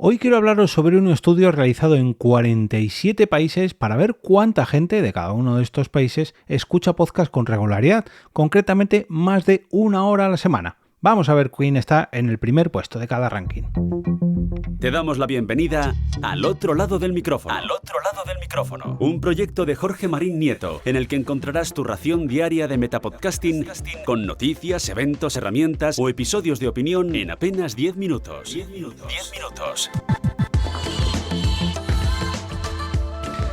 Hoy quiero hablaros sobre un estudio realizado en 47 países para ver cuánta gente de cada uno de estos países escucha podcast con regularidad, concretamente más de 1 hora a la semana. Vamos a ver quién está en el primer puesto de cada ranking. Te damos la bienvenida al otro lado del micrófono. Al otro lado del micrófono. Un proyecto de Jorge Marín Nieto, en el que encontrarás tu ración diaria de metapodcasting con noticias, eventos, herramientas o episodios de opinión en apenas 10 minutos. 10 minutos.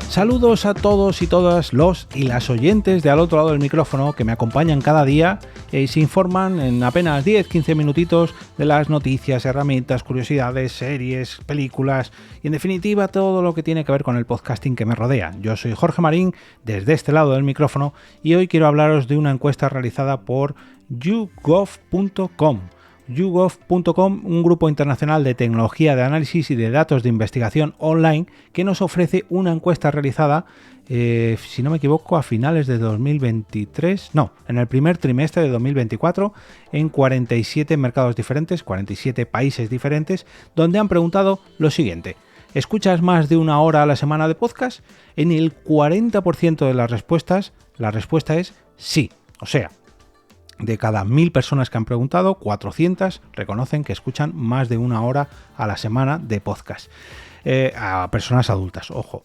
Saludos a todos y todas los y las oyentes de Al otro lado del micrófono que me acompañan cada día y se informan en apenas 10-15 minutitos de las noticias, herramientas, curiosidades, series, películas y en definitiva todo lo que tiene que ver con el podcasting que me rodea. Yo soy Jorge Marín desde este lado del micrófono y hoy quiero hablaros de una encuesta realizada por YouGov.com. YouGov.com, un grupo internacional de tecnología de análisis y de datos de investigación online que nos ofrece una encuesta realizada, si no me equivoco, a finales de 2023, en el primer trimestre de 2024, en 47 mercados diferentes, 47 países diferentes, donde han preguntado lo siguiente: ¿escuchas más de 1 hora a la semana de podcast? En el 40% de las respuestas, la respuesta es sí, o sea, de cada 1000 personas que han preguntado, 400 reconocen que escuchan más de 1 hora a la semana de podcast. A personas adultas, ojo.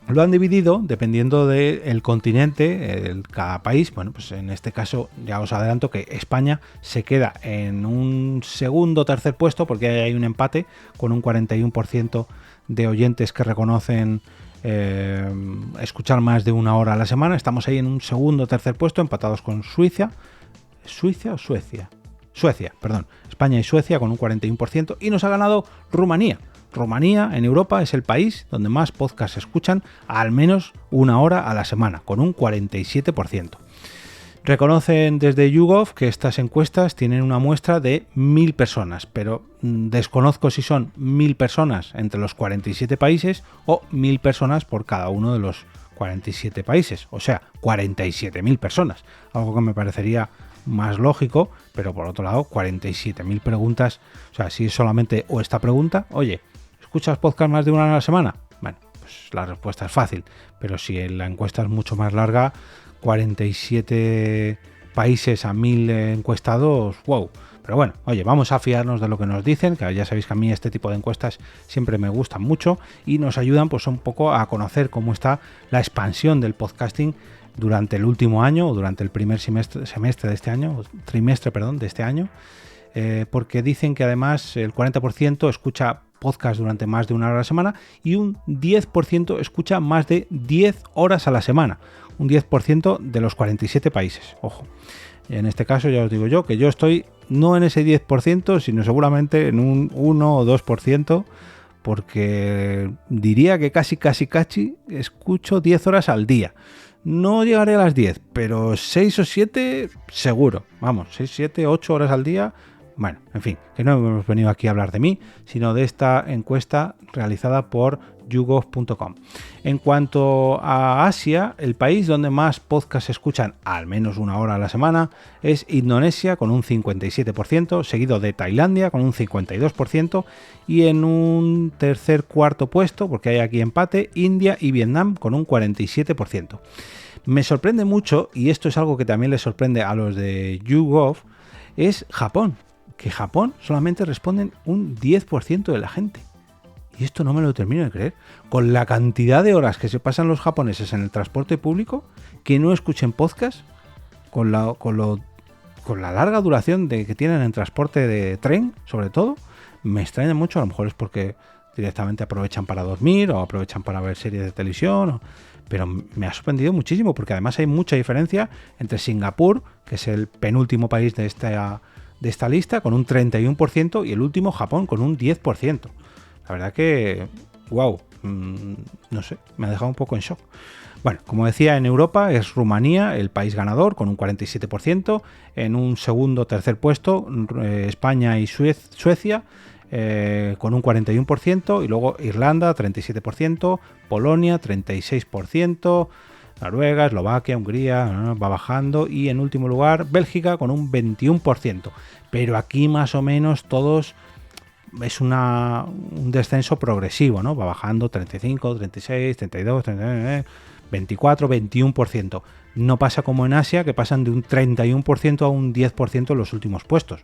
Lo han dividido dependiendo del continente, cada país. Bueno, pues en este caso ya os adelanto que España se queda en un segundo o tercer puesto porque hay un empate con un 41% de oyentes que reconocen escuchar más de 1 hora a la semana. Estamos ahí en un segundo o tercer puesto, empatados con Suecia, perdón. España y Suecia con un 41% y nos ha ganado Rumanía. Rumanía en Europa es el país donde más podcasts se escuchan a al menos 1 hora a la semana, con un 47%. Reconocen desde YouGov que estas encuestas tienen una muestra de 1000 personas, pero desconozco si son 1000 personas entre los 47 países o 1000 personas por cada uno de los 47 países, o sea, 47.000 personas, algo que me parecería más lógico, pero por otro lado 47.000 preguntas, o sea, si es solamente o esta pregunta, oye, ¿escuchas podcast más de 1 hora a la semana? Bueno, pues la respuesta es fácil, pero si la encuesta es mucho más larga, 47 países a 1000 encuestados, wow. Pero bueno, oye, vamos a fiarnos de lo que nos dicen, que ya sabéis que a mí este tipo de encuestas siempre me gustan mucho y nos ayudan pues un poco a conocer cómo está la expansión del podcasting durante el último año o durante el primer trimestre de este año, porque dicen que además el 40% escucha podcast durante más de 1 hora a la semana y un 10% escucha más de 10 horas a la semana, un 10% de los 47 países, ojo. En este caso ya os digo yo que yo estoy no en ese 10%, sino seguramente en un 1 o 2%, porque diría que casi escucho 10 horas al día. No llegaré a las 10, pero 6 o 7 seguro. Vamos, 6, 7, 8 horas al día. Bueno, en fin, que no hemos venido aquí a hablar de mí, sino de esta encuesta realizada por YouGov.com. En cuanto a Asia, el país donde más podcasts se escuchan al menos 1 hora a la semana es Indonesia con un 57%, seguido de Tailandia con un 52% y en un cuarto puesto, porque hay aquí empate, India y Vietnam con un 47%. Me sorprende mucho, y esto es algo que también les sorprende a los de YouGov, es Japón, que Japón solamente responden un 10% de la gente. Y esto no me lo termino de creer. Con la cantidad de horas que se pasan los japoneses en el transporte público, que no escuchen podcast, con la larga duración que tienen en transporte de tren, sobre todo, me extraña mucho. A lo mejor es porque directamente aprovechan para dormir o aprovechan para ver series de televisión, pero me ha sorprendido muchísimo, porque además hay mucha diferencia entre Singapur, que es el penúltimo país de esta lista, con un 31%, y el último, Japón, con un 10%. La verdad que, wow, no sé, me ha dejado un poco en shock. Bueno, como decía, en Europa es Rumanía el país ganador con un 47%, en un segundo o tercer puesto España y Suecia con un 41%, y luego Irlanda 37%, Polonia 36%, Noruega, Eslovaquia, Hungría, va bajando, y en último lugar Bélgica con un 21%. Pero aquí más o menos todos es un descenso progresivo, ¿no? Va bajando 35, 36, 32, 39, 24, 21%. No pasa como en Asia, que pasan de un 31% a un 10% en los últimos puestos,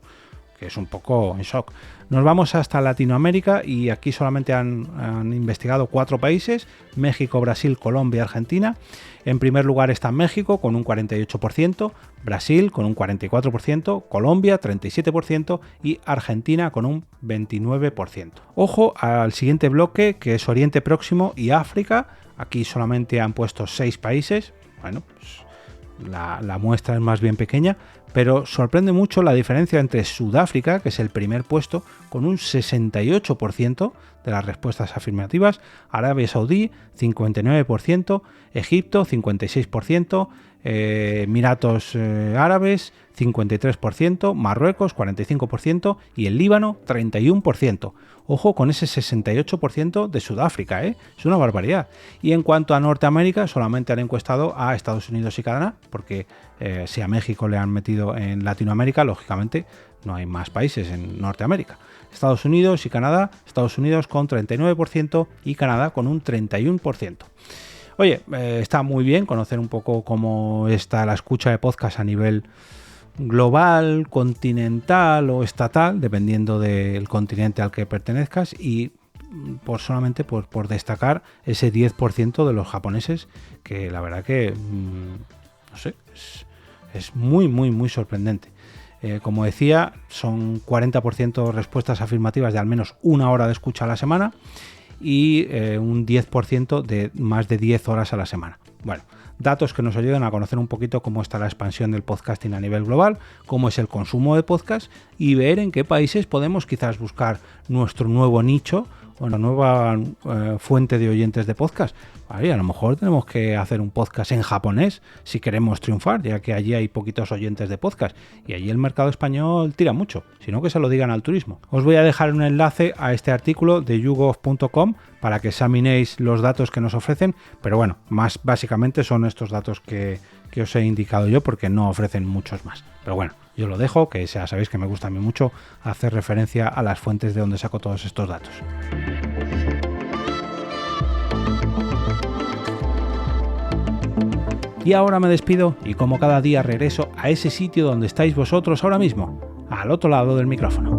que es un poco en shock. Nos vamos hasta Latinoamérica y aquí solamente han investigado 4 países: México, Brasil, Colombia, Argentina. En primer lugar está México con un 48%, Brasil con un 44%, Colombia 37% y Argentina con un 29%. Ojo al siguiente bloque, que es Oriente Próximo y África. Aquí solamente han puesto 6 países. Bueno, pues la muestra es más bien pequeña, pero sorprende mucho la diferencia entre Sudáfrica, que es el primer puesto, con un 68% de las respuestas afirmativas, Arabia Saudí 59%, Egipto 56%, Emiratos Árabes 53%, Marruecos 45% y el Líbano 31%. Ojo con ese 68% de Sudáfrica, es una barbaridad. Y en cuanto a Norteamérica, solamente han encuestado a Estados Unidos y Canadá, porque si a México le han metido en Latinoamérica, lógicamente no hay más países en Norteamérica. Estados Unidos y Canadá, Estados Unidos con 39% y Canadá con un 31%. Oye, está muy bien conocer un poco cómo está la escucha de podcast a nivel global, continental o estatal, dependiendo del continente al que pertenezcas, y solamente por destacar ese 10% de los japoneses, que la verdad que no sé, es muy muy muy sorprendente. Como decía, son 40% respuestas afirmativas de al menos una hora de escucha a la semana y un 10% de más de 10 horas a la semana. Bueno, datos que nos ayudan a conocer un poquito cómo está la expansión del podcasting a nivel global, cómo es el consumo de podcast y ver en qué países podemos quizás buscar nuestro nuevo nicho o una nueva fuente de oyentes de podcast. Vale, a lo mejor tenemos que hacer un podcast en japonés si queremos triunfar, ya que allí hay poquitos oyentes de podcast y allí el mercado español tira mucho, sino que se lo digan al turismo. Os voy a dejar un enlace a este artículo de YouGov.com para que examinéis los datos que nos ofrecen, pero bueno, más básicamente son estos datos que os he indicado yo, porque no ofrecen muchos más. Pero bueno, yo lo dejo, que ya sabéis que me gusta a mí mucho hacer referencia a las fuentes de donde saco todos estos datos. Y ahora me despido y como cada día regreso a ese sitio donde estáis vosotros ahora mismo, al otro lado del micrófono.